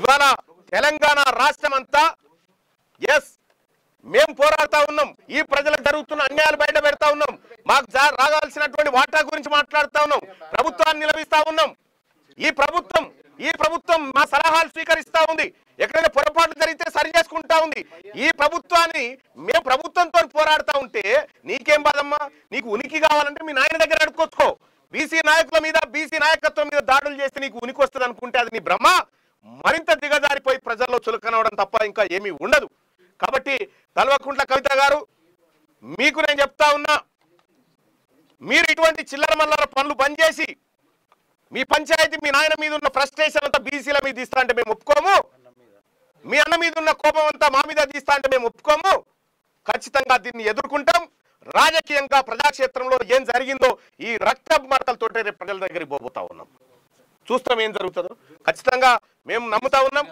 ఇవాళ తెలంగాణ రాష్ట్రం అంతా ఎస్ మేము పోరాడుతా ఉన్నాం, ఈ ప్రజలకు జరుగుతున్న అన్యాయాలు బయట పెడతా ఉన్నాం, మాకు రాగాల్సినటువంటి వాటా గురించి మాట్లాడుతా ఉన్నాం, ప్రభుత్వాన్ని నిలబిస్తా ఉన్నాం. ఈ ప్రభుత్వం మా సలహాలు స్వీకరిస్తా ఉంది, ఎక్కడైనా పొరపాటు జరిగితే సరి చేసుకుంటా ఉంది. ఈ ప్రభుత్వాన్ని మేము ప్రభుత్వంతో పోరాడుతా ఉంటే నీకేం బాధమ్మా? నీకు ఉనికి కావాలంటే మీ నాయన దగ్గర అడుక్కొచ్చుకో. బీసీ నాయకుల మీద, బీసీ నాయకత్వం మీద దాడులు చేస్తే నీకు ఉనికి వస్తుంది అనుకుంటే అది నీ భ్రమ. మరింత దిగజారిపోయి ప్రజల్లో చులకనవడం తప్ప ఇంకా ఏమీ ఉండదు. కాబట్టి కల్వకుంట్ల కవిత గారు, మీకు నేను చెప్తా ఉన్నా, మీరు ఇటువంటి చిల్లర మల్లర పనులు బంద్ చేసి మీ పంచాయతీ మీ నాయన మీద ఉన్న ఫ్రస్ట్రేషన్ అంతా బీసీల మీద తీస్తా అంటే మేము ఒప్పుకోము, మీ అన్న మీద ఉన్న కోపం అంతా మా మీద తీస్తా అంటే మేము ఒప్పుకోము. ఖచ్చితంగా దీన్ని ఎదుర్కొంటాం. రాజకీయంగా ప్రజాక్షేత్రంలో ఏం జరిగిందో ఈ రక్త మరకలతోటే రేపు ప్రజల దగ్గరికి పోతా ఉన్నాం. చూస్తాం ఏం జరుగుతుందో. ఖచ్చితంగా మేము నమ్ముతా ఉన్నాం.